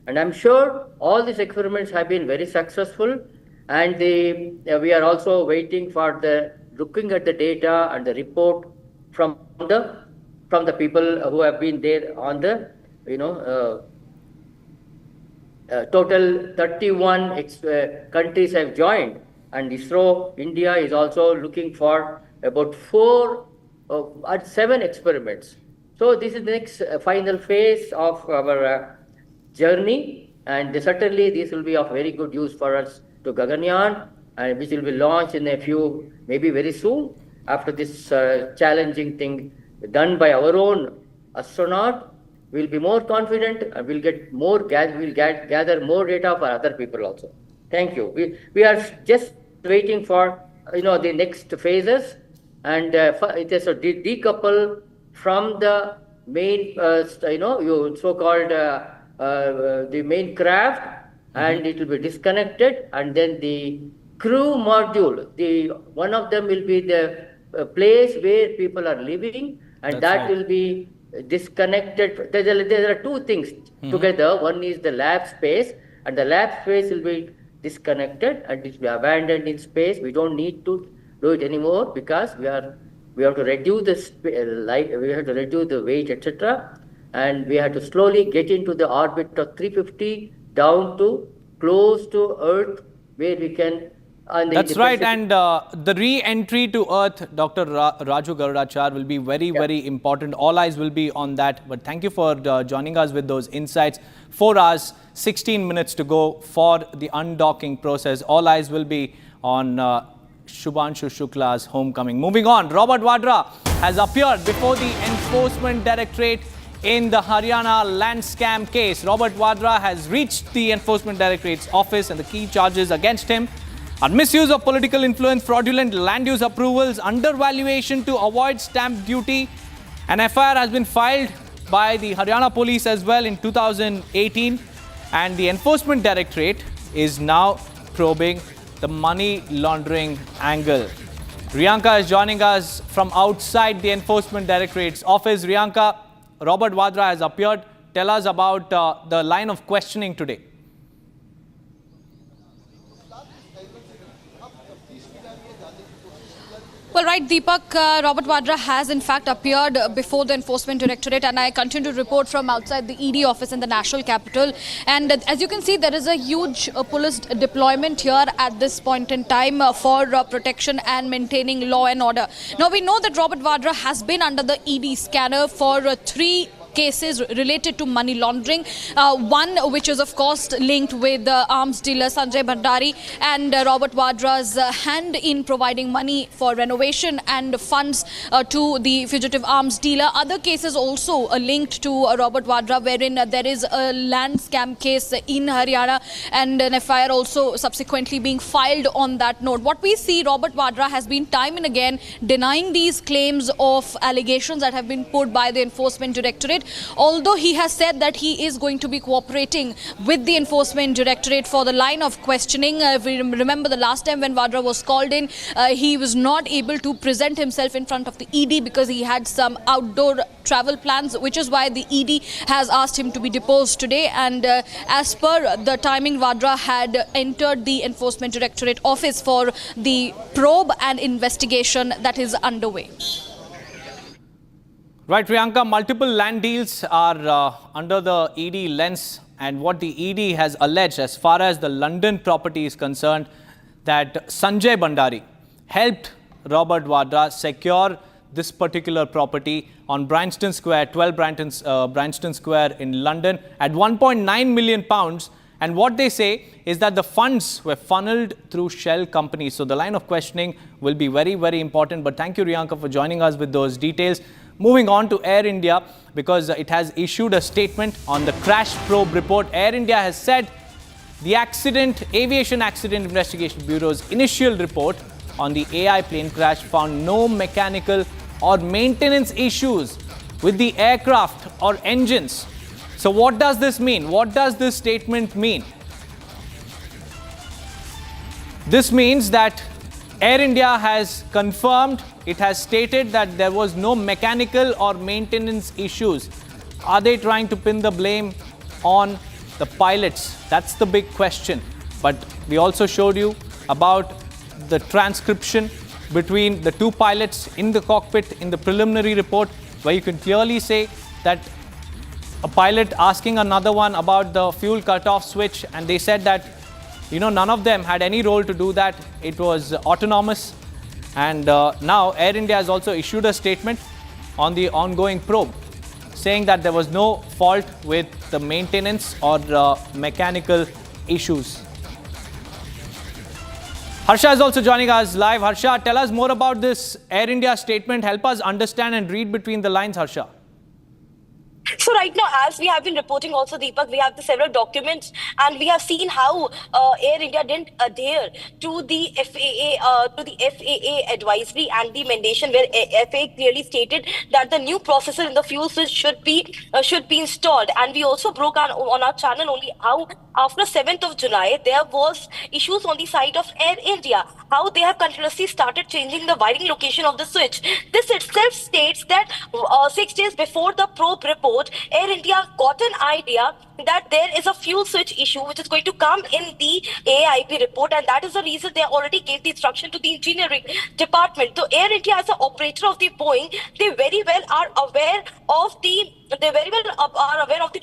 And I'm sure all these experiments have been very successful, and we are also waiting for looking at the data and the report from the people who have been there on the, total 31 countries have joined, and ISRO India is also looking for about 7 experiments. So this is the next final phase of our journey, and certainly this will be of very good use for us to Gaganyaan, and which will be launched in a few, maybe very soon, after this challenging thing done by our own astronaut. We'll be more confident, and we'll gather more data for other people also. Thank you. We are just waiting for the next phases, and it is a decouple from the main so-called the main craft, and it will be disconnected, and then the crew module, one of them will be the place where people are living, and that will be disconnected. There are two things together. One is the lab space, and the lab space will be disconnected and it will be abandoned in space. We don't need to do it anymore because we have to reduce we have to reduce the weight, etc., and we have to slowly get into the orbit of 350 down to close to Earth, where we can. That's right, and the re-entry to Earth, Dr. Raju Garudachar, will be very, very important. All eyes will be on that. But thank you for joining us with those insights. 4 hours, 16 minutes to go for the undocking process. All eyes will be on Shubhanshu Shukla's homecoming. Moving on, Robert Vadra has appeared before the Enforcement Directorate in the Haryana land scam case. Robert Vadra has reached the Enforcement Directorate's office, and the key charges against him are misuse of political influence, fraudulent land use approvals, undervaluation to avoid stamp duty. An FIR has been filed by the Haryana police as well in 2018, and the Enforcement Directorate is now probing the money laundering angle. Riyanka is joining us from outside the Enforcement Directorate's office. Riyanka, Robert Vadra has appeared. Tell us about the line of questioning today. Well, right, Deepak, Robert Vadra has in fact appeared before the Enforcement Directorate, and I continue to report from outside the ED office in the national capital. And as you can see, there is a huge police deployment here at this point in time for protection and maintaining law and order. Now, we know that Robert Vadra has been under the ED scanner for 3 cases related to money laundering. One which is of course linked with the arms dealer Sanjay Bhandari and Robert Vadra's hand in providing money for renovation and funds to the fugitive arms dealer. Other cases also linked to Robert Vadra, wherein there is a land scam case in Haryana and an FIR also subsequently being filed on that note. What we see, Robert Vadra has been time and again denying these claims of allegations that have been put by the Enforcement Directorate. Although he has said that he is going to be cooperating with the Enforcement Directorate for the line of questioning. If we remember the last time when Vadra was called in, he was not able to present himself in front of the ED because he had some outdoor travel plans, which is why the ED has asked him to be deposed today. And as per the timing, Vadra had entered the Enforcement Directorate office for the probe and investigation that is underway. Right, Priyanka, multiple land deals are under the ED lens, and what the ED has alleged as far as the London property is concerned, that Sanjay Bhandari helped Robert Vadra secure this particular property on Bryanston Square, 12 Bryanston Square in London at £1.9 million. And what they say is that the funds were funneled through shell companies. So the line of questioning will be very, very important. But thank you, Riyanka, for joining us with those details. Moving on to Air India, because it has issued a statement on the crash probe report. Air India has said the Aviation Accident Investigation Bureau's initial report on the AI plane crash found no mechanical or maintenance issues with the aircraft or engines. So what does this mean? What does this statement mean? This means that Air India has confirmed, it has stated that there was no mechanical or maintenance issues. Are they trying to pin the blame on the pilots? That's the big question. But we also showed you about the transcription between the two pilots in the cockpit in the preliminary report, where you can clearly say that a pilot asking another one about the fuel cutoff switch, and they said that, none of them had any role to do that. It was autonomous. And now Air India has also issued a statement on the ongoing probe, saying that there was no fault with the maintenance or mechanical issues. Harsha is also joining us live. Harsha, tell us more about this Air India statement. Help us understand and read between the lines, Harsha. So right now, as we have been reporting also, Deepak, we have the several documents, and we have seen how Air India didn't adhere to the FAA advisory and the mandation, where FAA clearly stated that the new processor in the fuel switch should be installed. And we also broke on our channel only how after 7th of July there was issues on the side of Air India, how they have continuously started changing the wiring location of the switch. This itself states that 6 days before the probe report, Air India got an idea that there is a fuel switch issue which is going to come in the AIP report, and that is the reason they already gave the instruction to the engineering department. So Air India, as an operator of the Boeing, they very well are aware of the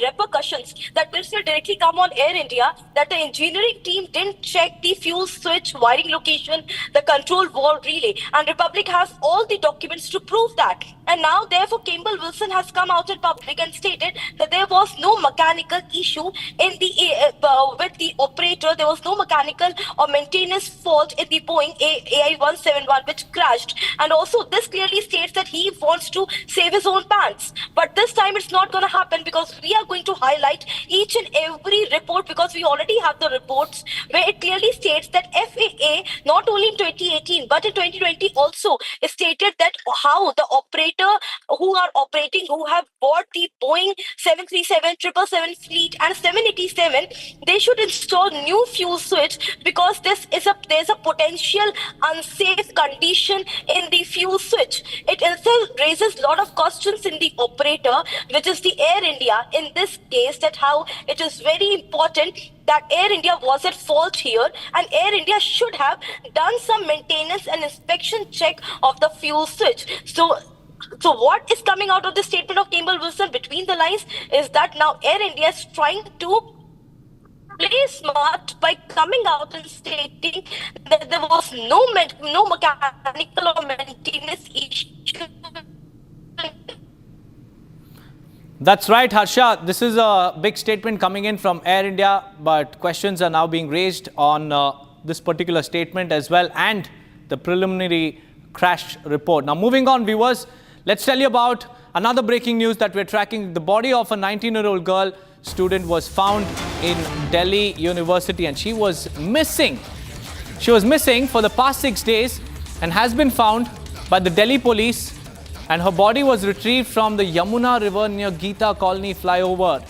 repercussions that this will directly come on Air India, that the engineering team didn't check the fuel switch wiring location, the control wall relay, and Republic has all the documents to prove that. And now, therefore, Campbell Wilson has come out in public and stated that there was no mechanical issue in the with the operator. There was no mechanical or maintenance fault in the Boeing AI-171 which crashed. And also, this clearly states that he wants to save his own pants. But this time, it's not going to happen, because we are going to highlight each and every report, because we already have the reports where it clearly states that FAA, not only in 2018 but in 2020 also, stated that how the operator who have bought the Boeing 737, 777 fleet and 787, they should install new fuel switch, because there's a potential unsafe condition in the fuel switch. It itself raises a lot of questions in the operator, which is the Air India in this case, that how it is very important that Air India was at fault here, and Air India should have done some maintenance and inspection check of the fuel switch. So what is coming out of the statement of Campbell Wilson between the lines is that now Air India is trying to play smart by coming out and stating that there was no mechanical or maintenance issue. That's right, Harsha. This is a big statement coming in from Air India, but questions are now being raised on this particular statement as well, and the preliminary crash report. Now, moving on, viewers, let's tell you about another breaking news that we're tracking. The body of a 19-year-old girl student was found in Delhi University, and she was missing. She was missing for the past 6 days and has been found by the Delhi police, and her body was retrieved from the Yamuna River near Geeta Colony flyover.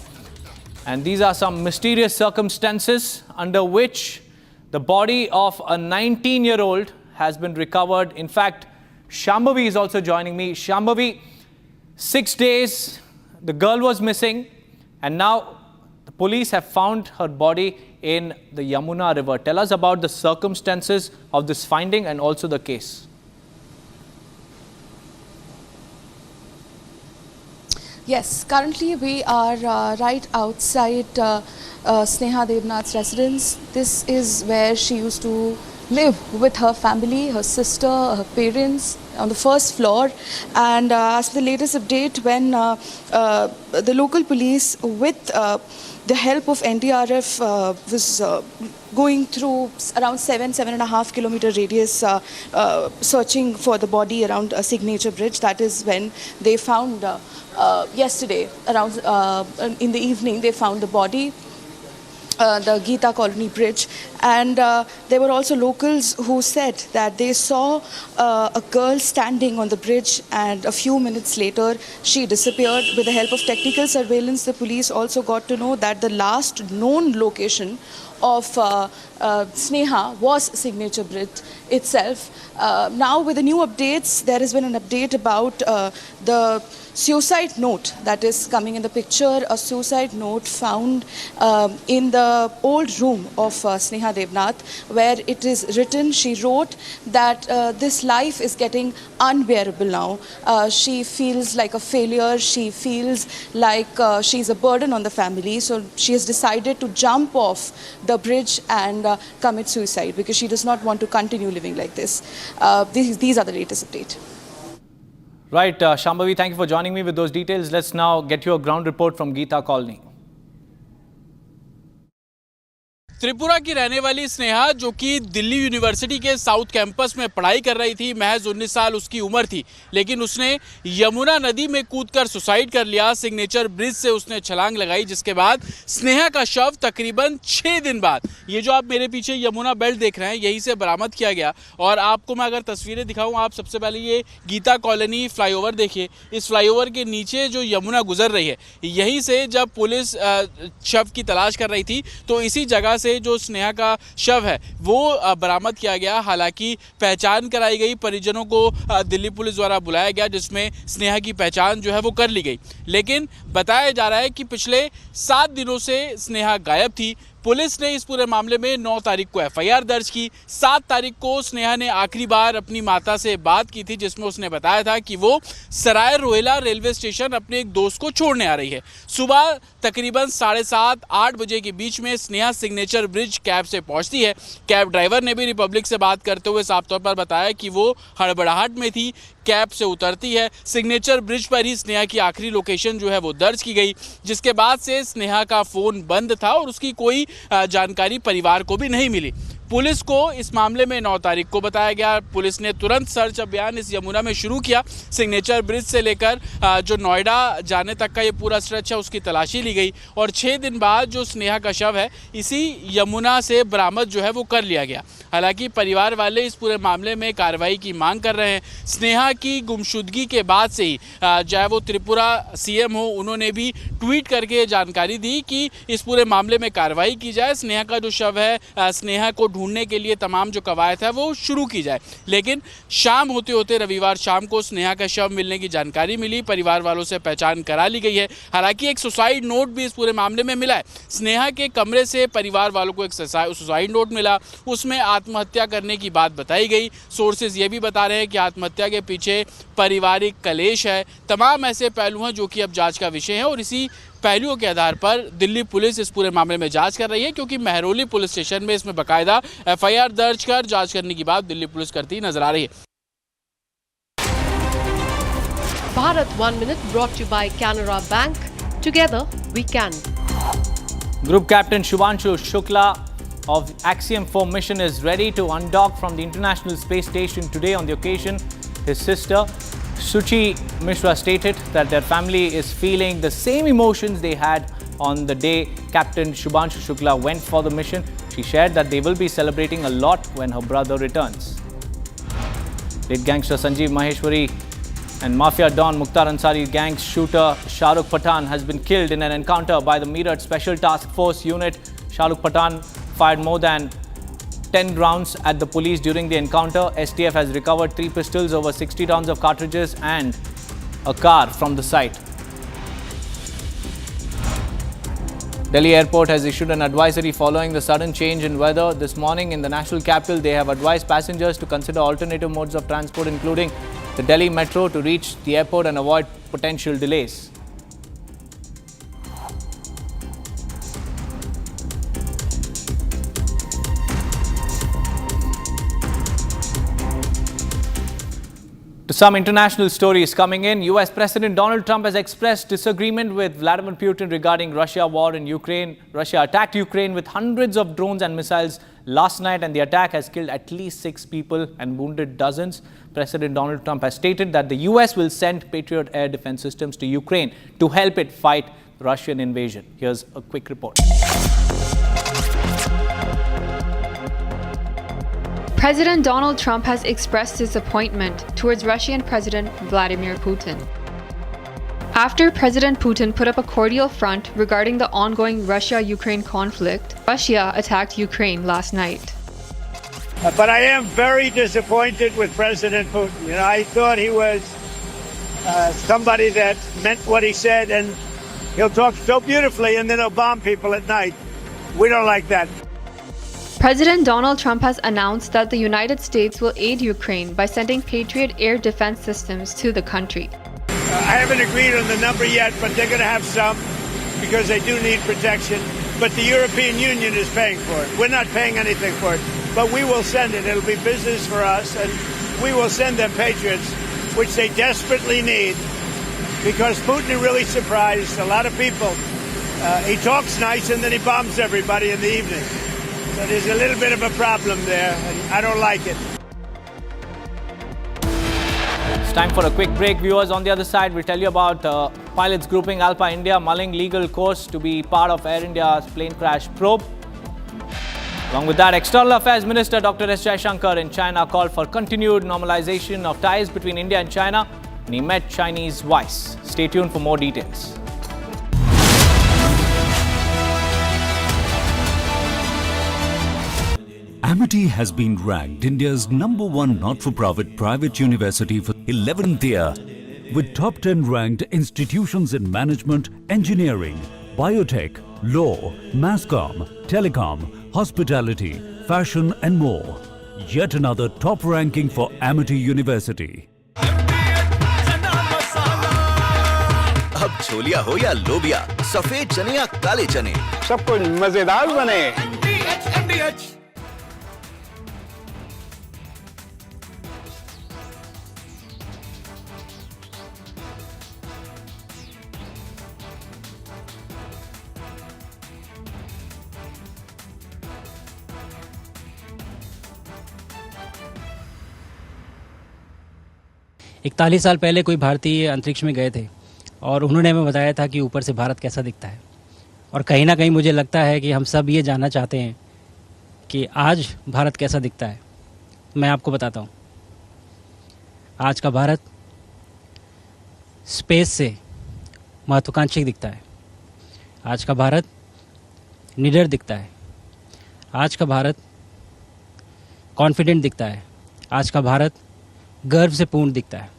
And these are some mysterious circumstances under which the body of a 19-year-old has been recovered. In fact, Shambhavi is also joining me. Shambhavi, 6 days, the girl was missing, and now the police have found her body in the Yamuna River. Tell us about the circumstances of this finding and also the case. Yes, currently we are right outside Sneha Devnath's residence. This is where she used to live with her family, her sister, her parents, on the first floor. And as per the latest update, when the local police with the help of NDRF was going through around 7.5 kilometer radius searching for the body around a signature bridge, that is when they found yesterday around in the evening they found the body, the Geeta Colony bridge. And there were also locals who said that they saw a girl standing on the bridge, and a few minutes later she disappeared. With the help of technical surveillance, the police also got to know that the last known location of Sneha was Signature Bridge itself. Now with the new updates, there has been an update about the suicide note that is coming in the picture, a suicide note found in the old room of Sneha Devnath, where it is written, she wrote that this life is getting unbearable now. She feels like a failure. She feels like she's a burden on the family. So she has decided to jump off the bridge and commit suicide because she does not want to continue living like this. These are the latest update. Right, Shambhavi, thank you for joining me with those details. Let's now get you a ground report from Geeta Colony. Tripura की रहने वाली स्नेहा, जो कि Delhi university के south campus में पढ़ाई कर रही थी, महज 19 साल उसकी उम्र थी, लेकिन उसने यमुना नदी में कूदकर सुसाइड कर लिया। सिग्नेचर ब्रिज से उसने छलांग लगाई, जिसके बाद स्नेहा का शव तकरीबन 6 दिन बाद, ये जो आप मेरे पीछे यमुना बेल्ट देख रहे हैं, यहीं से बरामद किया गया। और आपको मैं अगर तस्वीरें दिखाऊं, आप सबसे पहले ये गीता कॉलोनी फ्लाईओवर देखिए। इस फ्लाईओवर के नीचे जो यमुना गुजर रही है, यहीं से जब पुलिस शव की तलाश कर रही थी, तो इसी जगह से जो स्नेहा का शव है वो बरामद किया गया। हालांकि पहचान कराई गई, परिजनों को दिल्ली पुलिस द्वारा बुलाया गया, जिसमें स्नेहा की पहचान जो है वो कर ली गई। लेकिन बताया जा रहा है कि पिछले 7 दिनों से स्नेहा गायब थी। पुलिस ने इस पूरे मामले में 9 तारीख को एफआईआर दर्ज की। 7 तारीख को स्नेहा ने आखिरी बार अपनी माता से बात की थी, जिसमें उसने बताया था कि वो सराय रोहिला रेलवे स्टेशन अपने एक दोस्त को छोड़ने आ रही है। सुबह तकरीबन 7:30-8 बजे के बीच में स्नेहा सिग्नेचर ब्रिज कैब से पहुंचती है। कैब ड्राइवर ने भी रिपब्लिक से बात करते हुए साफ तौर पर बताया कि वो हड़बड़ाहट में थी। कैब से उतरती है, सिग्नेचर ब्रिज पर ही स्नेहा की आखिरी लोकेशन जो है वो दर्ज की गई, जिसके बाद से स्नेहा का फ़ोन बंद था और उसकी कोई जानकारी परिवार को भी नहीं मिली। पुलिस को इस मामले में 9 तारीख को बताया गया। पुलिस ने तुरंत सर्च अभियान इस यमुना में शुरू किया। सिग्नेचर ब्रिज से लेकर जो नोएडा जाने तक का ये पूरा स्ट्रेच है, उसकी तलाशी ली गई और 6 दिन बाद जो स्नेहा का शव है, इसी यमुना से बरामद जो है वो कर लिया गया। हालांकि परिवार वाले इस पूरे मामले में कार्रवाई की मांग कर रहे हैं। स्नेहा की गुमशुदगी के बाद से ही चाहे वो त्रिपुरा सीएम हो, उन्होंने भी ट्वीट करके जानकारी दी कि इस पूरे मामले में कार्रवाई की जाए। स्नेहा का जो शव है, स्नेहा को ढूंढने के लिए तमाम जो कवायद है वो शुरू की जाए। लेकिन शाम होते होते रविवार शाम को स्नेहा का शव मिलने की जानकारी मिली। परिवार वालों से पहचान करा ली गई है। हालांकि एक सुसाइड नोट भी इस पूरे मामले में मिला है। स्नेहा के कमरे से परिवार वालों को एक सुसाइड नोट मिला, उसमें आत्महत्या करने की बात बताई गई। सोर्सेज ये भी बता रहे हैं कि आत्महत्या के पीछे पारिवारिक कलेश है। तमाम ऐसे पहलू हैं जो कि अब जांच का विषय है और इसी पहलुओं के आधार पर दिल्ली पुलिस इस पूरे मामले में जांच कर रही है, क्योंकि महरौली पुलिस स्टेशन में इसमें बाकायदा एफआईआर दर्ज कर जांच करने की बात दिल्ली पुलिस करती नजर आ रही है। Bharat 1 Minute brought to you by Canara Bank. Together we can. Group Captain Shubhanshu Shukla of Axiom 4 mission is ready to undock from the International Space Station today. On the occasion, his sister Suchi Mishra stated that their family is feeling the same emotions they had on the day Captain Shubhanshu Shukla went for the mission. She shared that they will be celebrating a lot when her brother returns. Late gangster Sanjeev Maheshwari and Mafia Don Mukhtar Ansari gang's shooter Shahrukh Pathan has been killed in an encounter by the Meerut Special Task Force unit. Shahrukh Pathan fired more than 10 rounds at the police during the encounter. STF has recovered 3 pistols, over 60 rounds of cartridges and a car from the site. Delhi Airport has issued an advisory following the sudden change in weather. This morning in the national capital, they have advised passengers to consider alternative modes of transport, including the Delhi Metro, to reach the airport and avoid potential delays. To some international stories coming in, US President Donald Trump has expressed disagreement with Vladimir Putin regarding Russia's war in Ukraine. Russia attacked Ukraine with hundreds of drones and missiles last night, and the attack has killed at least 6 people and wounded dozens. President Donald Trump has stated that the US will send Patriot air defense systems to Ukraine to help it fight Russian invasion. Here's a quick report. President Donald Trump has expressed disappointment towards Russian President Vladimir Putin. After President Putin put up a cordial front regarding the ongoing Russia-Ukraine conflict, Russia attacked Ukraine last night. But I am very disappointed with President Putin. I thought he was somebody that meant what he said, and he'll talk so beautifully and then he'll bomb people at night. We don't like that. President Donald Trump has announced that the United States will aid Ukraine by sending Patriot air defense systems to the country. I haven't agreed on the number yet, but they're going to have some because they do need protection. But the European Union is paying for it. We're not paying anything for it, but we will send it. It'll be business for us, and we will send them Patriots, which they desperately need, because Putin really surprised a lot of people. He talks nice and then he bombs everybody in the evening. So there's a little bit of a problem there, and I don't like it. It's time for a quick break, viewers. On the other side, we'll tell you about pilots grouping Alpha India mulling legal course to be part of Air India's plane crash probe. Along with that, External Affairs Minister Dr. S. Jaishankar in China called for continued normalization of ties between India and China, and he met Chinese vice. Stay tuned for more details. Amity has been ranked India's #1 not-for-profit private university for 11th year, with top 10 ranked institutions in management, engineering, biotech, law, masscom, telecom, hospitality, fashion and more. Yet another top ranking for Amity University. अब छोलिया हो या लोबिया, सफेद चने या काले चने, सब कुछ मजेदार बने। इकतालीस साल पहले कोई भारतीय अंतरिक्ष में गए थे और उन्होंने हमें बताया था कि ऊपर से भारत कैसा दिखता है। और कहीं ना कहीं मुझे लगता है कि हम सब ये जानना चाहते हैं कि आज भारत कैसा दिखता है। मैं आपको बताता हूँ, आज का भारत स्पेस से महत्वाकांक्षी दिखता है। आज का भारत निडर दिखता है। आज का भारत कॉन्फिडेंट दिखता है। आज का भारत गर्व से पूर्ण दिखता है।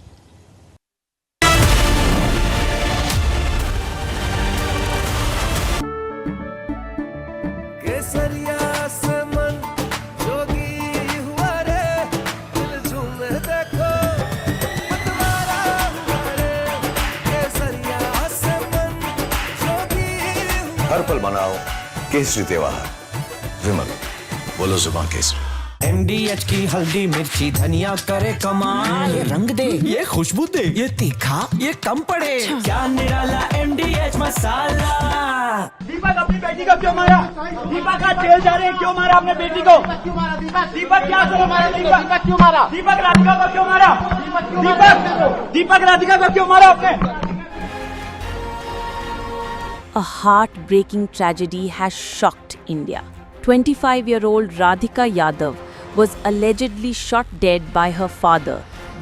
हर पल मनाओ केसरी त्योहार। विमल, बोलो जुबान केसरी। MDH की हल्दी मिर्ची धनिया करे कमाल, ये रंग दे, ये खुशबू दे, ये तीखा, ये कम पड़े, क्या निराला MDH मसाला। दीपक अपनी बेटी को क्यों मारा? दीपक आज जेल जा रहे हैं, क्यों मारा अपने बेटी को? दीपक क्या क्यों मारा? दीपक क्यों मारा? दीपक राधिका को क्यों मारा? दीपक राधिका को क्यों मारा आपने? A heartbreaking tragedy has shocked India. 25-year-old Radhika Yadav was allegedly shot dead by her father,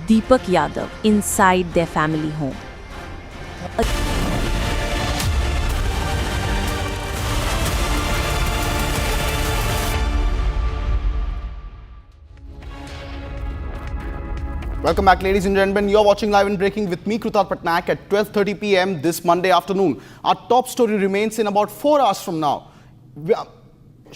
Deepak Yadav, inside their family home. Welcome back, ladies and gentlemen. You're watching Live and Breaking with me, Krutal Patnaik, at 12:30 p.m. this Monday afternoon. Our top story remains in about 4 hours from now.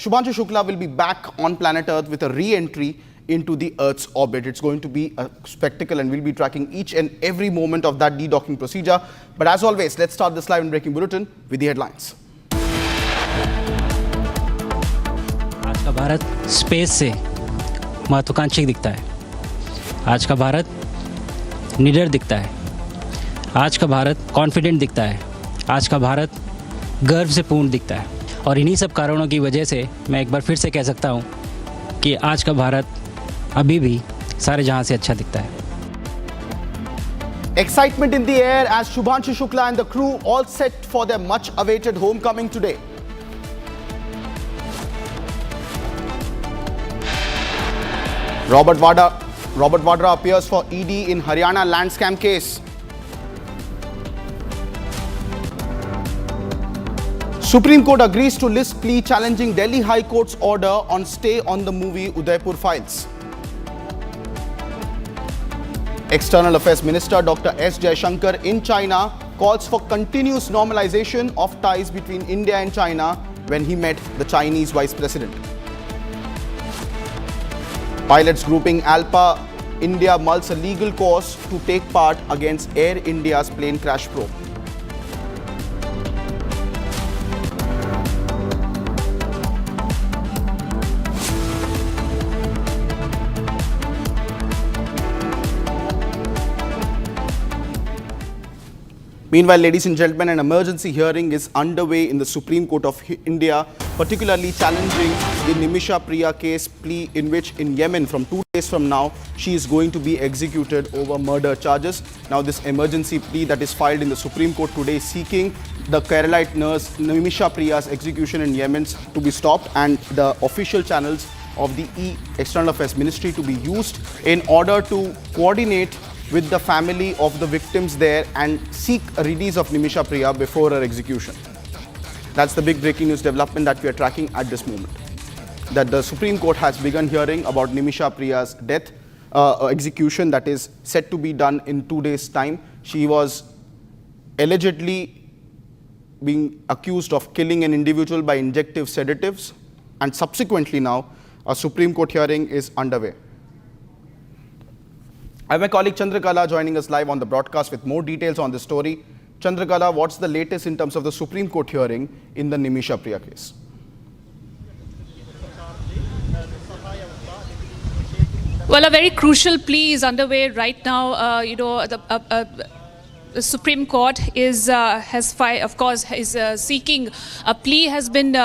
Shubhanshu Shukla will be back on planet Earth with a re-entry into the Earth's orbit. It's going to be a spectacle, and we'll be tracking each and every moment of that de-docking procedure. But as always, let's start this Live and Breaking bulletin with the headlines. आज का Bharat space से महत्वाकांक्षी दिखता है। आज का भारत निडर दिखता है। आज का भारत कॉन्फिडेंट दिखता है। आज का भारत गर्व से पूर्ण दिखता है। और इन्हीं सब कारणों की वजह से मैं एक बार फिर से कह सकता हूँ कि आज का भारत अभी भी सारे जहां से अच्छा दिखता है। Excitement in the air as Shubhanshu Shukla and the crew all set for their much-awaited homecoming today. Robert Vadra appears for ED in Haryana land scam case. Supreme Court agrees to list plea challenging Delhi High Court's order on stay on the movie Udaipur files. External Affairs Minister Dr. S. Jaishankar in China calls for continuous normalization of ties between India and China when he met the Chinese Vice President. Pilots grouping Alpa India mulls a legal course to take part against Air India's plane crash probe. Meanwhile, ladies and gentlemen, an emergency hearing is underway in the Supreme Court of India, particularly challenging the Nimisha Priya case plea in which in Yemen from 2 days from now, she is going to be executed over murder charges. Now, this emergency plea that is filed in the Supreme Court today seeking the Keralite nurse Nimisha Priya's execution in Yemen to be stopped and the official channels of the External Affairs Ministry to be used in order to coordinate with the family of the victims there and seek a release of Nimisha Priya before her execution. That's the big breaking news development that we are tracking at this moment. That the Supreme Court has begun hearing about Nimisha Priya's death, execution that is set to be done in 2 days' time. She was allegedly being accused of killing an individual by injective sedatives, and subsequently now a Supreme Court hearing is underway. I have my colleague Chandrakala joining us live on the broadcast with more details on this story. Chandrakala, what's the latest in terms of the Supreme Court hearing in the Nimisha Priya case? Well, a very crucial plea is underway right now. The Supreme Court is seeking a plea has been.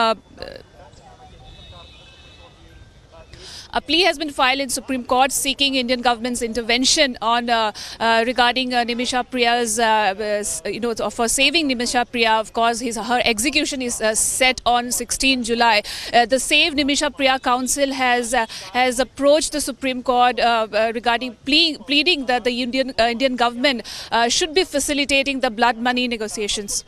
A plea has been filed in Supreme Court seeking Indian government's intervention on regarding Nimisha Priya's, for saving Nimisha Priya. Of course, her execution is set on 16 July. The Save Nimisha Priya Council has approached the Supreme Court regarding pleading that the Indian government should be facilitating the blood money negotiations.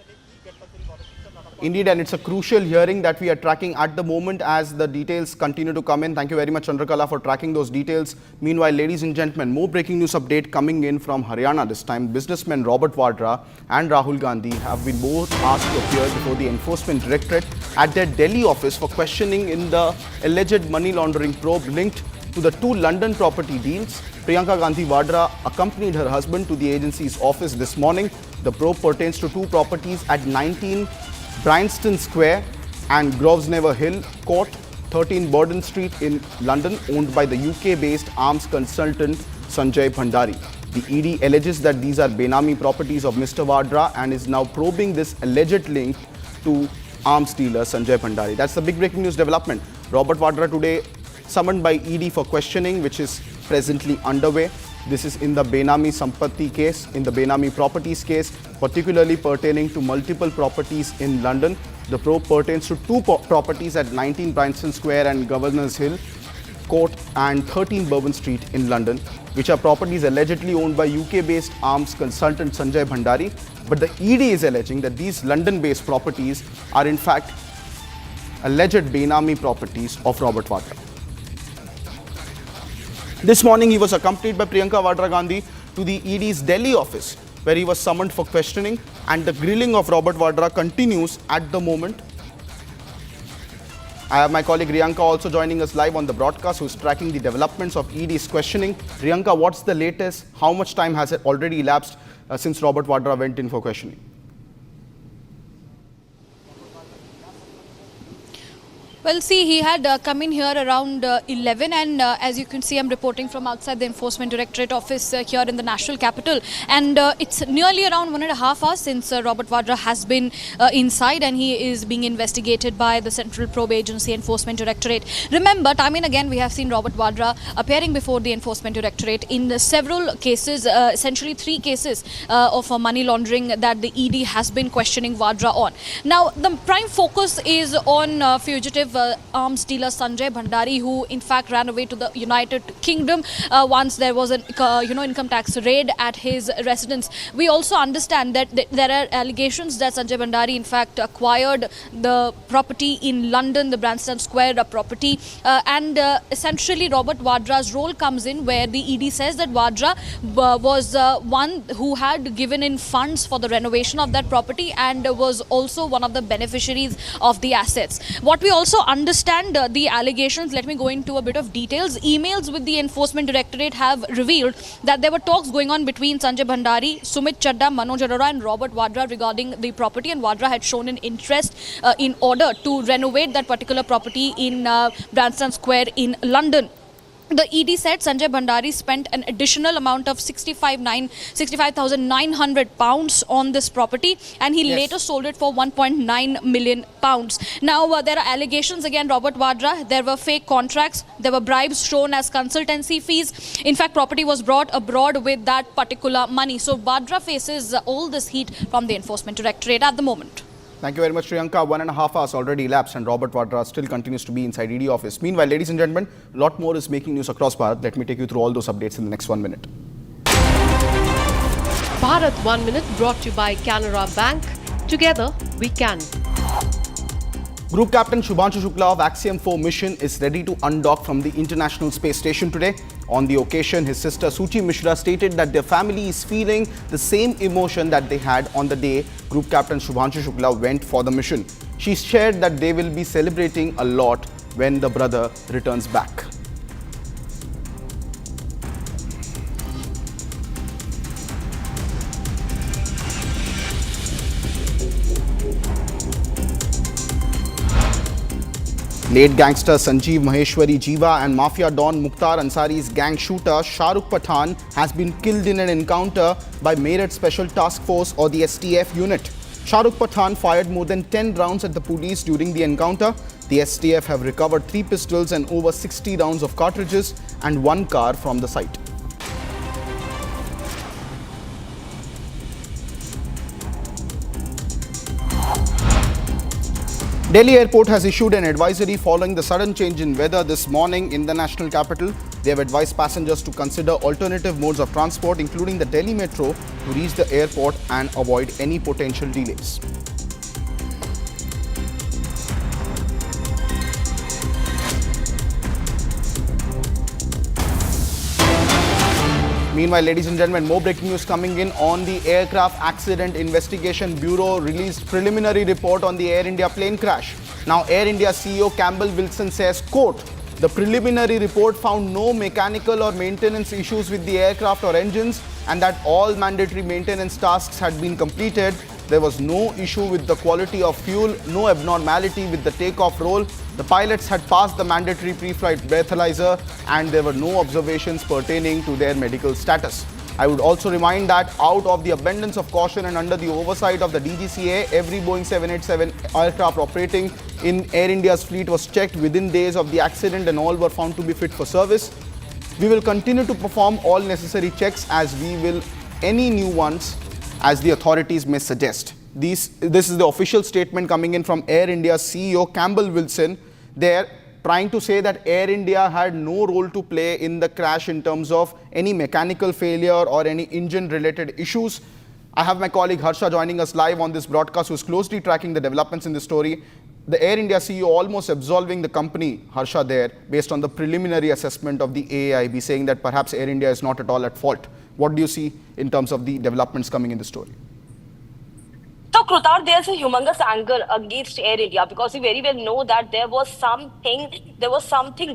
Indeed, and it's a crucial hearing that we are tracking at the moment as the details continue to come in. Thank you very much, Chandrakala, for tracking those details. Meanwhile, ladies and gentlemen, more breaking news update coming in from Haryana this time. Businessmen Robert Vadra and Rahul Gandhi have been both asked to appear before the Enforcement Directorate at their Delhi office for questioning in the alleged money laundering probe linked to the 2 London property deals. Priyanka Gandhi Vadra accompanied her husband to the agency's office this morning. The probe pertains to 2 properties at 19 Bryanston Square and Grosvenor Hill Court, 13 Burdon Street in London, owned by the UK-based arms consultant Sanjay Bhandari. The ED alleges that these are Benami properties of Mr. Vadra and is now probing this alleged link to arms dealer Sanjay Bhandari. That's the big breaking news development. Robert Vadra today summoned by ED for questioning, which is presently underway. This is in the Benami Sampatti case, in the Benami properties case, particularly pertaining to multiple properties in London. The probe pertains to 2 properties at 19 Bryanston Square and Governors Hill Court and 13 Bourbon Street in London, which are properties allegedly owned by UK-based arms consultant Sanjay Bhandari. But the ED is alleging that these London-based properties are in fact alleged Benami properties of Robert Vadra. This morning, he was accompanied by Priyanka Vadra Gandhi to the ED's Delhi office, where he was summoned for questioning, and the grilling of Robert Vadra continues at the moment. I have my colleague Priyanka also joining us live on the broadcast, who is tracking the developments of ED's questioning. Priyanka, what's the latest? How much time has already elapsed since Robert Vadra went in for questioning? Well, see, he had come in here around 11 and as you can see, I'm reporting from outside the Enforcement Directorate office here in the national capital, and it's nearly around 1.5 hours since Robert Vadra has been inside, and he is being investigated by the Central Probe Agency Enforcement Directorate. Remember, time and again we have seen Robert Vadra appearing before the Enforcement Directorate in several cases, essentially 3 cases of money laundering that the ED has been questioning Vadra on. Now, the prime focus is on fugitive of arms dealer Sanjay Bhandari, who in fact ran away to the United Kingdom once there was an income tax raid at his residence. We also understand that there are allegations that Sanjay Bhandari in fact acquired the property in London, the Branston Square property, and essentially Robert Vadra's role comes in, where the ED says that Vadra was one who had given in funds for the renovation of that property and was also one of the beneficiaries of the assets. What we also understand, the allegations, let me go into a bit of details. Emails with the Enforcement Directorate have revealed that there were talks going on between Sanjay Bhandari, Sumit Chadda, Manoj Arora and Robert Vadra regarding the property, and Vadra had shown an interest in order to renovate that particular property in Branston Square in London. The ED said Sanjay Bhandari spent an additional amount of 65,900 pounds on this property, and he later sold it for 1.9 million pounds. Now, there are allegations again, Robert Vadra. There were fake contracts. There were bribes shown as consultancy fees. In fact, property was brought abroad with that particular money. So, Vadra faces all this heat from the Enforcement Directorate at the moment. Thank you very much, Priyanka. 1.5 hours already elapsed and Robert Vadra still continues to be inside ED office. Meanwhile, ladies and gentlemen, a lot more is making news across Bharat. Let me take you through all those updates in the next 1 minute. Bharat 1 Minute brought to you by Canara Bank. Together we can. Group Captain Shubhanshu Shukla of Axiom 4 mission is ready to undock from the International Space Station today. On the occasion, his sister Suchi Mishra stated that their family is feeling the same emotion that they had on the day Group Captain Shubhanshu Shukla went for the mission. She shared that they will be celebrating a lot when the brother returns back. Late gangster Sanjeev Maheshwari Jiva and Mafia Don Mukhtar Ansari's gang shooter Shahrukh Pathan has been killed in an encounter by Meerut Special Task Force or the STF unit. Shahrukh Pathan fired more than 10 rounds at the police during the encounter. The STF have recovered 3 pistols and over 60 rounds of cartridges and 1 car from the site. Delhi Airport has issued an advisory following the sudden change in weather this morning in the national capital. They have advised passengers to consider alternative modes of transport, including the Delhi Metro, to reach the airport and avoid any potential delays. Meanwhile, ladies and gentlemen, more breaking news coming in on the Aircraft Accident Investigation Bureau released preliminary report on the Air India plane crash. Now, Air India CEO Campbell Wilson says, quote, the preliminary report found no mechanical or maintenance issues with the aircraft or engines and that all mandatory maintenance tasks had been completed. There was no issue with the quality of fuel, no abnormality with the takeoff roll. The pilots had passed the mandatory pre-flight breathalyzer and there were no observations pertaining to their medical status. I would also remind that out of the abundance of caution and under the oversight of the DGCA, every Boeing 787 aircraft operating in Air India's fleet was checked within days of the accident and all were found to be fit for service. We will continue to perform all necessary checks as we will any new ones as the authorities may suggest. This is the official statement coming in from Air India's CEO Campbell Wilson. They're trying to say that Air India had no role to play in the crash in terms of any mechanical failure or any engine-related issues. I have my colleague Harsha joining us live on this broadcast, who is closely tracking the developments in this story. The Air India CEO almost absolving the company, Harsha, there, based on the preliminary assessment of the AAIB, saying that perhaps Air India is not at all at fault. What do you see in terms of the developments coming in the story? So, Krutar, there's a humongous anger against Air India because we very well know that there was something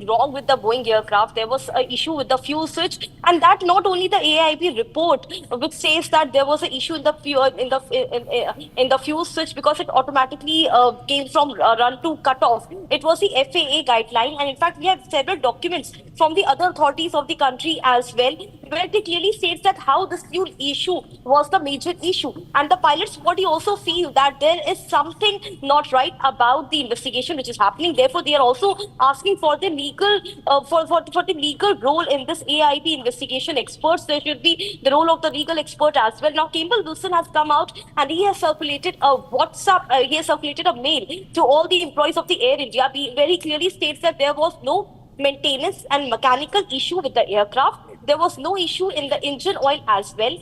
wrong with the Boeing aircraft. There was an issue with the fuel switch, and that not only the AIB report, which says that there was an issue in the fuel in the fuel switch because it automatically came from run to cut off. It was the FAA guideline, and in fact, we have several documents from the other authorities of the country as well, where they clearly states that how this fuel issue was the major issue, and the pilot's body also also feel that there is something not right about the investigation which is happening. Therefore, they are also asking for the legal for the legal role in this AIB investigation. Experts, there should be the role of the legal expert as well. Now, Campbell Wilson has come out and he has circulated a WhatsApp, he has circulated a mail to all the employees of the Air India. He very clearly states that there was no maintenance and mechanical issue with the aircraft. There was no issue in the engine oil as well.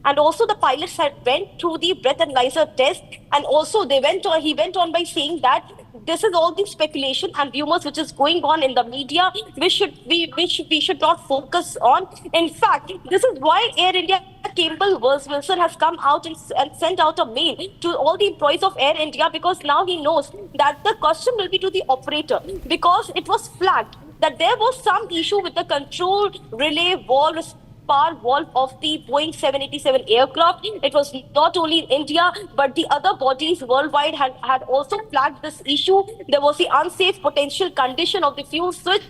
And also the pilots had went through the breathalyzer test, and also he went on by saying that this is all the speculation and rumors which is going on in the media, which we should not focus on. In fact, this is why Air India Campbell Wilson has come out and sent out a mail to all the employees of Air India, because now he knows that the question will be to the operator, because it was flagged that there was some issue with the control relay valve, spar valve of the Boeing 787 aircraft. It was not only in India, but the other bodies worldwide had also flagged this issue. There was the unsafe potential condition of the fuel switch.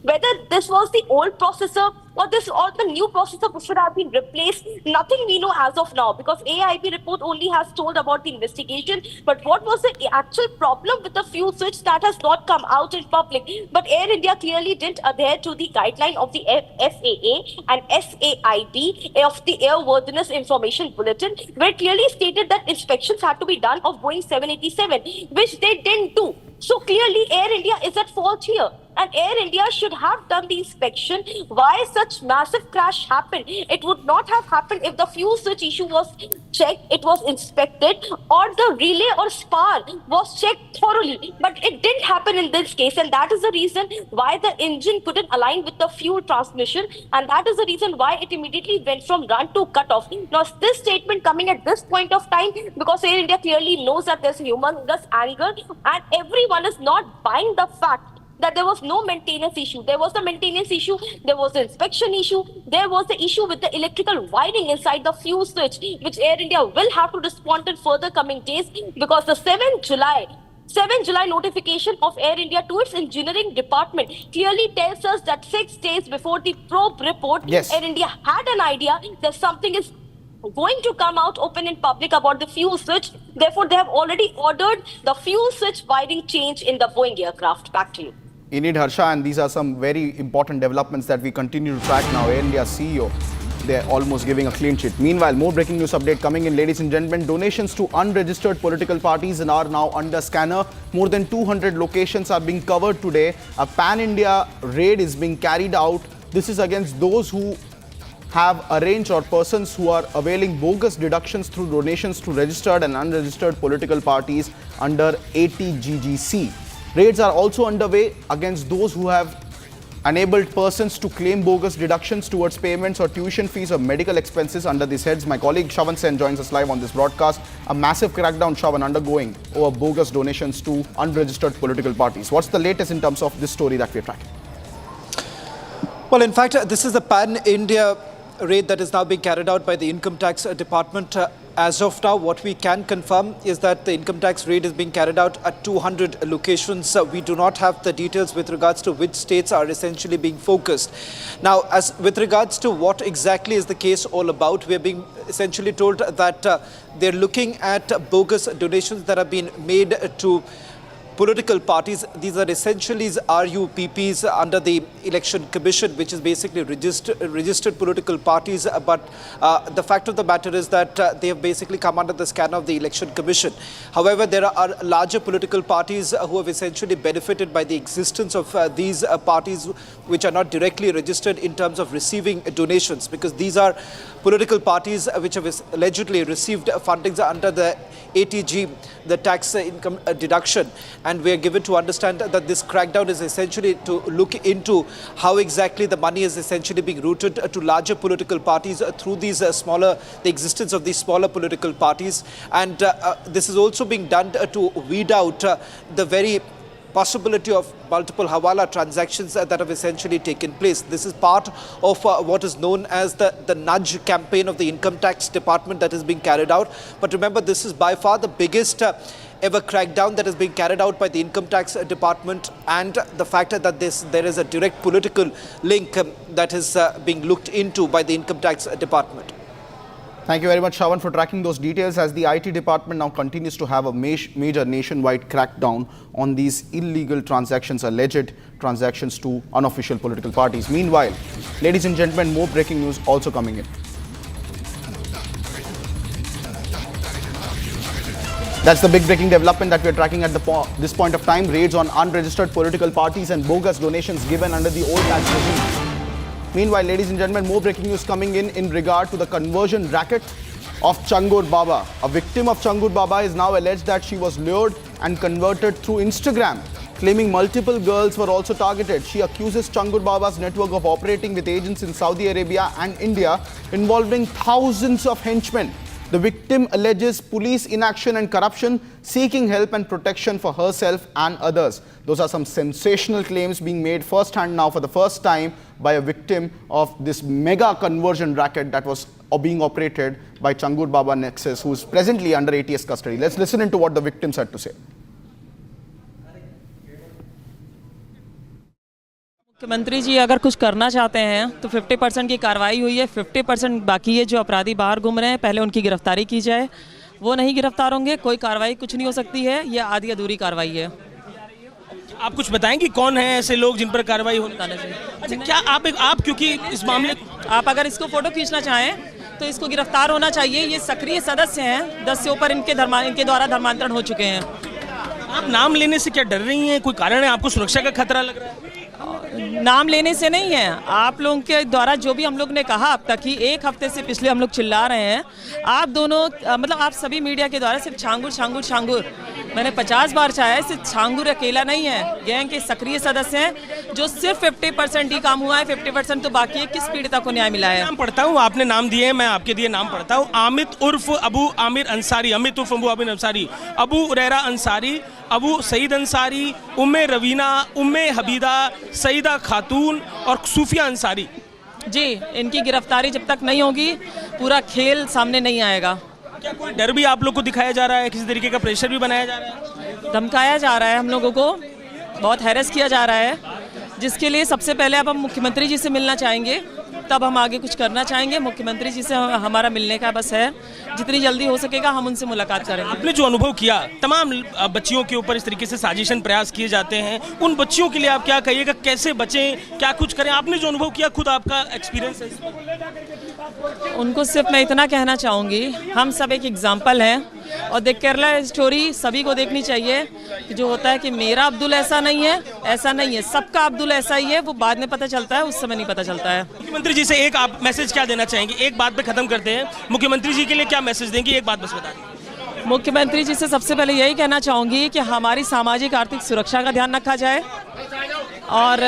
Whether this was the old processor or the new processor should have been replaced, nothing we know as of now, because AIB report only has told about the investigation. But what was the actual problem with the fuel switch, that has not come out in public. But Air India clearly didn't adhere to the guideline of the FAA and SAIB of the Airworthiness Information Bulletin, where it clearly stated that inspections had to be done of Boeing 787, which they didn't do. So clearly Air India is at fault here. And Air India should have done the inspection. Why such massive crash happened? It would not have happened if the fuel switch issue was checked, it was inspected, or the relay or spar was checked thoroughly. But it didn't happen in this case, and that is the reason why the engine couldn't align with the fuel transmission, and that is the reason why it immediately went from run to cut off. Now, this statement coming at this point of time, because Air India clearly knows that there's humongous anger, and everyone is not buying the fact that there was no maintenance issue. There was the maintenance issue, there was the inspection issue, there was the issue with the electrical wiring inside the fuel switch, which Air India will have to respond in further coming days, because the 7 July notification of Air India to its engineering department clearly tells us that 6 days before the probe report, Yes. Air India had an idea that something is going to come out open in public about the fuel switch. Therefore, they have already ordered the fuel switch wiring change in the Boeing aircraft. Back to you. Indeed, Harsha, and these are some very important developments that we continue to track now. Air India CEO, they're almost giving a clean sheet. Meanwhile, more breaking news update coming in, ladies and gentlemen. Donations to unregistered political parties are now under scanner. More than 200 locations are being covered today. A pan-India raid is being carried out. This is against those who have arranged or persons who are availing bogus deductions through donations to registered and unregistered political parties under ATGGC. Raids are also underway against those who have enabled persons to claim bogus deductions towards payments or tuition fees or medical expenses under these heads. My colleague Shavan Sen joins us live on this broadcast. A massive crackdown, Shavan, undergoing over bogus donations to unregistered political parties. What's the latest in terms of this story that we're tracking? Well, in fact, this is the pan-India raid that is now being carried out by the Income Tax Department. As of now, what we can confirm is that the income tax raid is being carried out at 200 locations. We do not have the details with regards to which states are essentially being focused. Now, as with regards to what exactly is the case all about, we are being essentially told that they're looking at bogus donations that have been made to political parties. These are essentially RUPPs under the Election Commission, which is basically registered political parties. But the fact of the matter is that they have basically come under the scan of the Election Commission. However, there are larger political parties who have essentially benefited by the existence of these parties, which are not directly registered in terms of receiving donations, because these are political parties which have allegedly received fundings under the ATG, the tax income deduction. And we are given to understand that this crackdown is essentially to look into how exactly the money is essentially being routed to larger political parties through these the existence of these smaller political parties. And this is also being done to weed out the very possibility of multiple hawala transactions that have essentially taken place. This is part of what is known as the nudge campaign of the Income Tax Department that is being carried out. But remember, this is by far the biggest ever crackdown that is being carried out by the Income Tax Department, and the fact that there is a direct political link that is being looked into by the Income Tax Department. Thank you very much, Shravan, for tracking those details as the IT department now continues to have a major nationwide crackdown on these illegal transactions, alleged transactions to unofficial political parties. Meanwhile, ladies and gentlemen, more breaking news also coming in. That's the big breaking development that we are tracking at this point of time. Raids on unregistered political parties and bogus donations given under the old tax regime. Meanwhile, ladies and gentlemen, more breaking news coming in regard to the conversion racket of Changur Baba. A victim of Changur Baba is now alleged that she was lured and converted through Instagram, claiming multiple girls were also targeted. She accuses Changur Baba's network of operating with agents in Saudi Arabia and India, involving thousands of henchmen. The victim alleges police inaction and corruption, seeking help and protection for herself and others. Those are some sensational claims being made first-hand now for the first time by a victim of this mega conversion racket that was being operated by Changur Baba Nexus, who is presently under ATS custody. Let's listen into what the victims had to say. मुख्यमंत्री जी अगर कुछ करना चाहते हैं तो 50% की कार्रवाई हुई है, 50% बाकी है जो अपराधी बाहर घूम रहे हैं, पहले उनकी गिरफ्तारी की जाए। वो नहीं गिरफ्तार होंगे, कोई कार्रवाई कुछ नहीं हो सकती है, ये आधी अधूरी कार्रवाई है। आप कुछ बताएंगे कौन है ऐसे लोग जिन पर कार्रवाई होने चाहिए? अच्छा, क्या आप क्योंकि इस मामले आप अगर इसको फोटो खींचना चाहें तो इसको गिरफ्तार होना चाहिए। ये सक्रिय सदस्य हैं, 10 से ऊपर इनके द्वारा धर्मांतरण हो चुके हैं। आप नाम लेने से क्या डर रही हैं? कोई कारण है? आपको सुरक्षा का खतरा लग रहा है? नाम लेने से नहीं है, आप लोगों के द्वारा जो भी हम लोग ने कहा अब तक ही 1 हफ्ते से पिछले हम लोग चिल्ला रहे हैं। आप दोनों मतलब आप सभी मीडिया के द्वारा सिर्फ छांगुर छांगुर छांगुर, मैंने 50 बार चाहा, सिर्फ छांगुर अकेला नहीं है, गैंग के सक्रिय सदस्य हैं जो सिर्फ 50% ही काम हुआ है, 50% तो बाकी है। किस पीड़िता को न्याय मिला है? नाम पढ़ता हूँ, आपने नाम दिए हैं, मैं आपके दिए नाम पढ़ता हूँ। आमित उर्फ अबू आमिर अंसारी, अमित उर्फ अबू आमिर अंसारी, अबू उरैरा अंसारी, अबू सईद अंसारी, उम्मे रवीना, उम्मे हबीदा, सईदा खातून और सूफिया अंसारी। जी, इनकी गिरफ्तारी जब तक नहीं होगी पूरा खेल सामने नहीं आएगा। क्या कोई डर भी आप लोग को दिखाया जा रहा है? किसी तरीके का प्रेशर भी बनाया जा रहा है? धमकाया जा रहा है, हम लोगों को बहुत हैरेस किया जा रहा है, जिसके लिए सबसे पहले अब हम मुख्यमंत्री जी से मिलना चाहेंगे, तब हम आगे कुछ करना चाहेंगे। मुख्यमंत्री जी से हमारा मिलने का बस है, जितनी जल्दी हो सकेगा हम उनसे मुलाकात करेंगे। आपने जो अनुभव किया, तमाम बच्चियों के ऊपर इस तरीके से साजिशन प्रयास किए जाते हैं, उन बच्चियों के लिए आप क्या कहिएगा? कैसे बचें, क्या कुछ करें? आपने जो अनुभव किया, खुद आपका एक्सपीरियंस है। उनको सिर्फ मैं इतना कहना चाहूँगी, हम सब एक एग्जाम्पल हैं और देख केरला स्टोरी सभी को देखनी चाहिए कि जो होता है कि मेरा अब्दुल ऐसा नहीं है, ऐसा नहीं है, सबका अब्दुल ऐसा ही है, वो बाद में पता चलता है, उस समय नहीं पता चलता है। मुख्यमंत्री जी से एक आप मैसेज क्या देना चाहेंगे? एक बात पे खत्म करते हैं, मुख्यमंत्री जी के लिए क्या मैसेज देंगी? एक बात बस बता दें। मुख्यमंत्री जी से सबसे पहले यही कहना चाहूँगी कि हमारी सामाजिक आर्थिक सुरक्षा का ध्यान रखा जाए और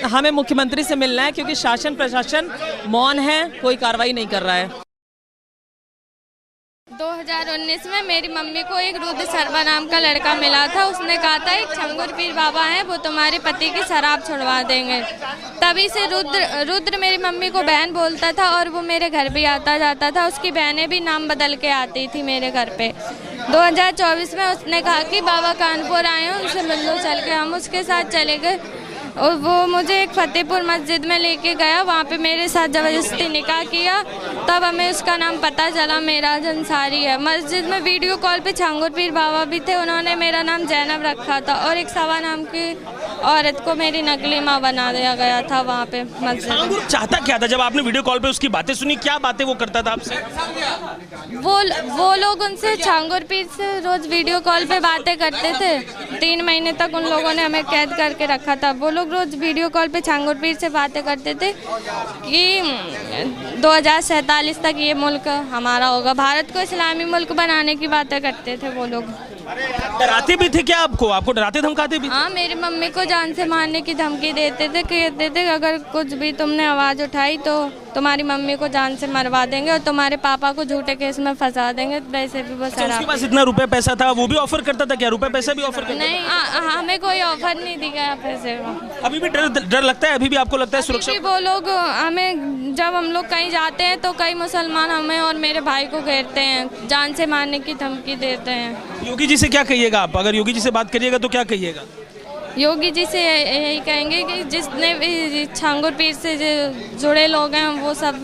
हमें मुख्यमंत्री से मिलना है क्योंकि शासन प्रशासन मौन है, कोई कार्रवाई नहीं कर रहा है। 2019 में मेरी मम्मी को एक रुद्र शर्मा नाम का लड़का मिला था। उसने कहा था एक छंगुर पीर बाबा हैं, वो तुम्हारे पति की शराब छुड़वा देंगे। तभी से रुद्र मेरी मम्मी को बहन बोलता था और वो मेरे घर भी आता जाता था। उसकी बहनें भी नाम बदल के आती थी मेरे घर पे। 2024 में उसने कहा कि बाबा कानपुर आए हैं, उनसे मिल लो चल के। हम उसके साथ चले गए और वो मुझे एक फतेहपुर मस्जिद में लेके गया, वहाँ पे मेरे साथ ज़बरदस्ती निकाह किया। तब हमें उसका नाम पता चला, मेराज अंसारी है। मस्जिद में वीडियो कॉल पे छांगुर पीर बाबा भी थे, उन्होंने मेरा नाम जैनब रखा था और एक सवा नाम की औरत को मेरी नकली माँ बना दिया गया था वहाँ पे मस्जिद में। चाहता क्या था? जब आपने वीडियो कॉल पे उसकी बातें सुनी, क्या बातें वो करता था आपसे? वो लोग उनसे छांगुर पीर से रोज वीडियो कॉल पे बातें करते थे। 3 महीने तक उन लोगों ने हमें कैद करके रखा था। वो लोग रोज वीडियो कॉल पे छांगुर पीर से बातें करते थे कि 2047 तक ये मुल्क हमारा होगा, भारत को इस्लामी मुल्क बनाने की बातें करते थे वो लोग। डराते भी थे क्या आपको डराते धमकाते भी? हाँ, मेरी मम्मी को जान से मारने की धमकी देते थे, कहते थे अगर कुछ भी तुमने आवाज़ उठाई तो तुम्हारी मम्मी को जान से मरवा देंगे और तुम्हारे पापा को झूठे केस में फंसा देंगे। वैसे भी वो उसके पास इतना रुपए पैसा था, वो भी ऑफर करता था क्या? रुपए पैसा भी ऑफर करता? नहीं, हमें कोई ऑफर नहीं दिया पैसे का। अभी भी डर लगता है? अभी भी आपको लगता है सुरक्षा? वो लोग हमें, जब हम लोग कहीं जाते हैं तो कई मुसलमान हमें और मेरे भाई को घेरते हैं, जान से मारने की धमकी देते हैं। योगी जी से क्या कहिएगा आप? अगर योगी जी से बात करिएगा तो क्या कहिएगा? योगी जी से यही कहेंगे कि जितने भी छांगुर पीर से जो जुड़े लोग हैं वो सब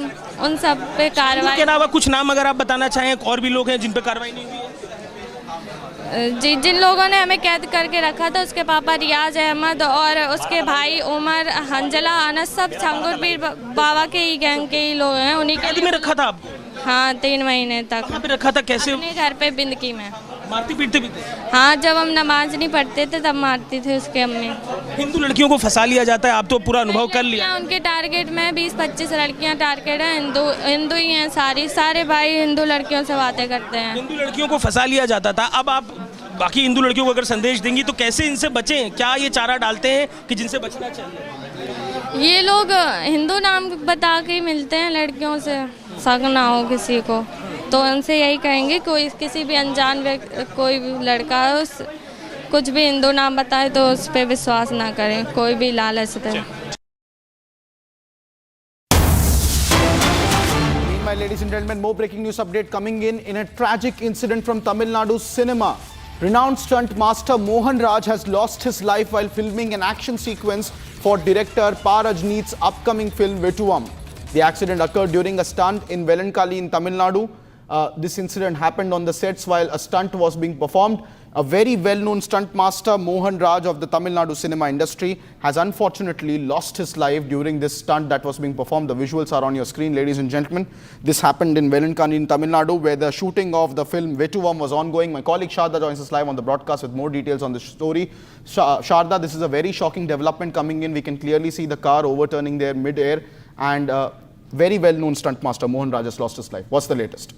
उन सब पे कार्रवाई। के अलावा कुछ नाम अगर आप बताना चाहें, और भी लोग हैं जिन पे कार्रवाई नहीं हुई है? जी, जिन लोगों ने हमें कैद करके रखा था उसके पापा रियाज अहमद और उसके भाई उमर, हंजला, अनस सब छांगुर पीर बाबा के ही गैंग के ही लोग हैं। उन्हीं के में रखा था आपको? हाँ, 3 महीने तक। कहाँ पे रखा था? कैसे? अपने घर पे बिंदकी में। मारती पीटते भी थे? हाँ, जब हम नमाज नहीं पढ़ते थे तब मारती थे उसके अम्मी। हिंदू लड़कियों को फंसा लिया जाता है, आप तो पूरा अनुभव कर लिया। उनके टारगेट में 20-25 लड़कियां टारगेट है। हिंदू ही हैं सारे भाई हिंदू लड़कियों से बातें करते हैं। हिंदू लड़कियों को फंसा लिया जाता था। अब आप बाकी हिंदू लड़कियों को अगर संदेश देंगी तो कैसे इनसे बचें? क्या ये चारा डालते हैं कि जिनसे बचना चाहिए? ये लोग हिंदू नाम बता के ही मिलते हैं लड़कियों से, शक ना हो किसी को। तो उनसे यही कहेंगे कोई किसी भी अनजान व्यक्ति, कोई भी लड़का है उस कुछ भी हिंदू नाम बताए तो उस पर विश्वास ना करें, कोई भी लालच दे। Meanwhile, ladies and gentlemen, more breaking news update coming in a tragic incident from Tamil Nadu cinema. Renowned stunt master Mohan Raj has lost his life while filming an action sequence for director Pa Rajneeth's upcoming film Vetuvam. The accident occurred during a stunt in Velankali in Tamil Nadu. This incident happened on the sets while a stunt was being performed. A very well-known stunt master, Mohan Raj of the Tamil Nadu cinema industry, has unfortunately lost his life during this stunt that was being performed. The visuals are on your screen, ladies and gentlemen. This happened in Velankani in Tamil Nadu, where the shooting of the film Vetuvam was ongoing. My colleague Sharda joins us live on the broadcast with more details on the story. Sharda, this is a very shocking development coming in. We can clearly see the car overturning there mid-air, and very well-known stunt master Mohan Raj has lost his life. What's the latest?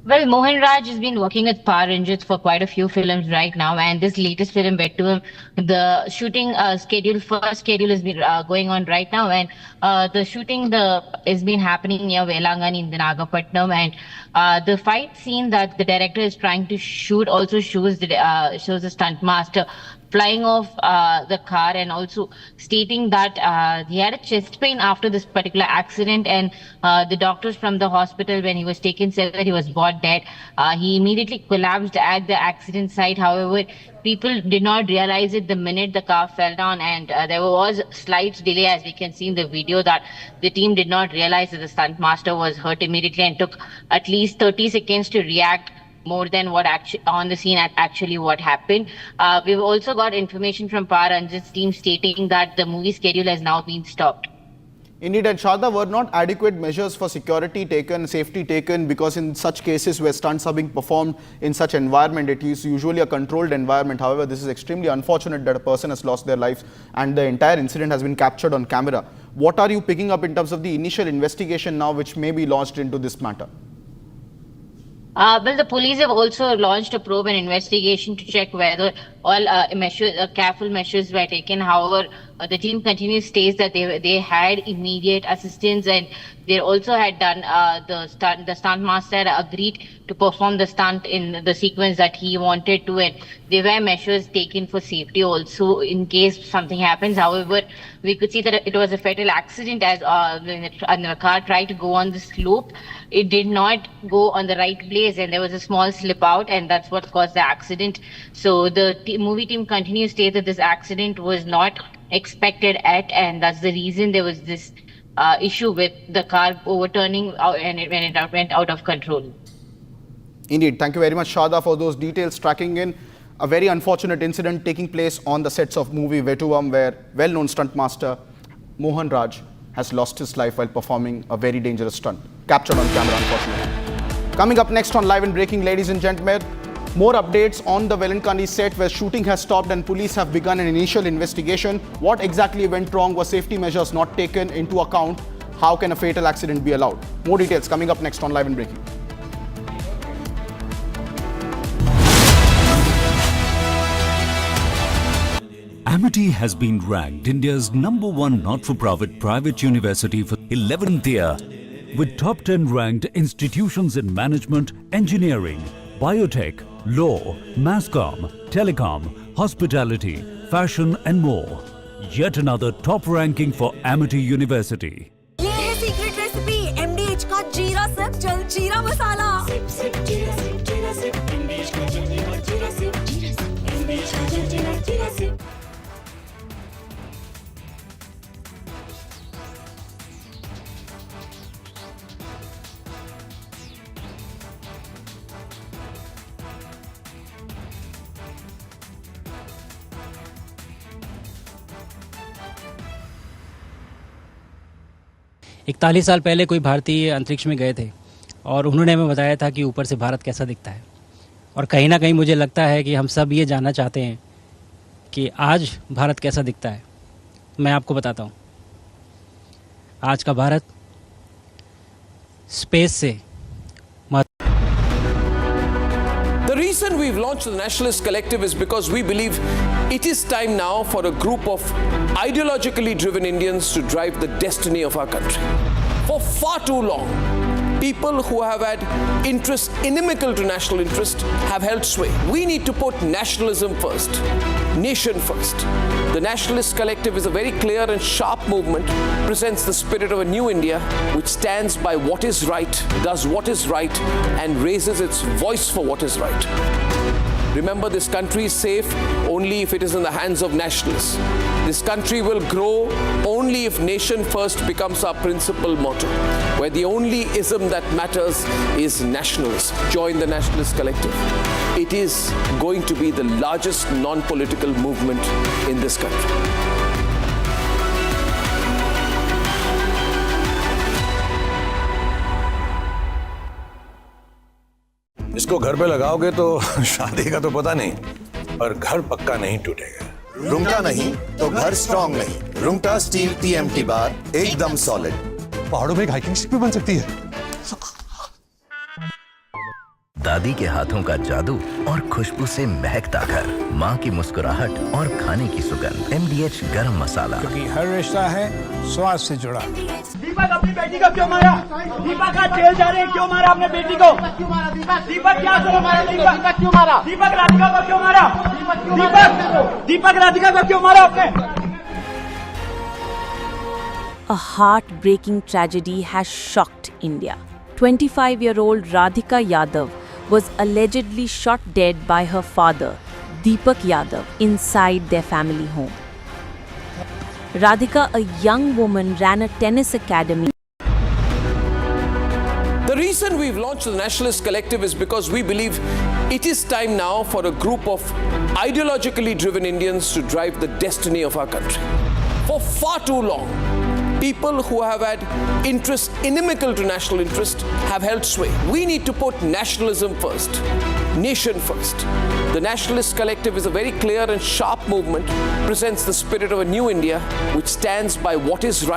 Well, Mohan Raj has been working with Power Rangers for quite a few films right now, and this latest film, Vetuvam, the shooting first schedule has been going on right now, and the shooting has been happening near Velangani in the Nagapattinam, and the fight scene that the director is trying to shoot also shows the stunt master flying off the car and also stating that he had a chest pain after this particular accident, and the doctors from the hospital, when he was taken, said that he was brought dead. He immediately collapsed at the accident site. However, people did not realize it the minute the car fell down, and there was slight delay, as we can see in the video, that the team did not realize that the stunt master was hurt immediately and took at least 30 seconds to react more than what on the scene actually what happened. We've also got information from Power Rangers team stating that the movie schedule has now been stopped. Indeed, and Sharda, were not adequate measures for security taken, safety taken, because in such cases where stunts are being performed in such environment, it is usually a controlled environment. However, this is extremely unfortunate that a person has lost their lives and the entire incident has been captured on camera. What are you picking up in terms of the initial investigation now, which may be launched into this matter? Well, the police have also launched a probe and investigation to check whether all careful measures were taken. However, the team continues states that they had immediate assistance, and they also had done the stunt master agreed to perform the stunt in the sequence that he wanted to, and there were measures taken for safety also in case something happens. However, we could see that it was a fatal accident as when the car tried to go on the slope. It did not go on the right place, and there was a small slip out, and that's what caused the accident. So the movie team continues to state that this accident was not expected at, and that's the reason there was this issue with the car overturning when it went out of control. Indeed. Thank you very much, Sharda, for those details. Tracking in a very unfortunate incident taking place on the sets of movie Vetuvam, where well-known stunt master Mohan Raj has lost his life while performing a very dangerous stunt. Captured on camera, unfortunately. Coming up next on Live and Breaking, ladies and gentlemen, more updates on the Velankani set where shooting has stopped and police have begun an initial investigation. What exactly went wrong? Were safety measures not taken into account? How can a fatal accident be allowed? More details coming up next on Live and Breaking. Amity has been ranked India's #1 not-for-profit private university for 11th year, with top 10 ranked institutions in management, engineering, biotech, law, mass comm, telecom, hospitality, fashion and more. Yet another top ranking for Amity University. ये है secret recipe MDH का जीरा SIP जल जीरा मसाला। SIP SIP जीरा SIP MDH का जल जीरा सिप MDH का जल जीरा 41 साल पहले कोई भारतीय अंतरिक्ष में गए थे और उन्होंने हमें बताया था कि ऊपर से भारत कैसा दिखता है। और कहीं ना कहीं मुझे लगता है कि हम सब ये जानना चाहते हैं कि आज भारत कैसा दिखता है। मैं आपको बताता हूँ, आज का भारत स्पेस से The reason we've launched the Nationalist Collective is because we believe it is time now for a group of ideologically driven Indians to drive the destiny of our country. For far too long, people who have had interests inimical to national interest have held sway. We need to put nationalism first, nation first. The Nationalist Collective is a very clear and sharp movement, presents the spirit of a new India which stands by what is right, does what is right, and raises its voice for what is right. Remember, this country is safe only if it is in the hands of nationalists. This country will grow only if nation first becomes our principal motto, where the only ism that matters is nationalism. Join the Nationalist Collective. It is going to be the largest non-political movement in this country. इसको घर पे लगाओगे तो शादी का तो पता नहीं, पर घर पक्का नहीं टूटेगा। रुंगटा नहीं तो घर स्ट्रॉन्ग नहीं। रुंगटा स्टील TMT बार एकदम सॉलिड। पहाड़ों में एक हाइकिंग स्टिक भी बन सकती है। दादी के हाथों का जादू और खुशबू से महकता घर, माँ की मुस्कुराहट और खाने की सुगंध। MDH गरम मसाला, क्योंकि हर रिश्ता है स्वाद से जुड़ा। दीपक अपनी बेटी को क्यों मारा? दीपक आज जेल जा रहे हैं, क्यों मारा अपने बेटी को? दीपक क्या करो मारा? दीपक क्यों मारा? दीपक राधिका को क्यों मारा? दीपक राधिका को क्यों मारा आपने? A heartbreaking tragedy has shocked India. 25-year-old Radhika Yadav was allegedly shot dead by her father, Deepak Yadav, inside their family home. Radhika, a young woman, ran a tennis academy. The reason we've launched the Nationalist Collective is because we believe it is time now for a group of ideologically driven Indians to drive the destiny of our country. For far too long, people who have had interests inimical to national interest have held sway. We need to put nationalism first, nation first. The Nationalist Collective is a very clear and sharp movement, presents the spirit of a new India which stands by what is right.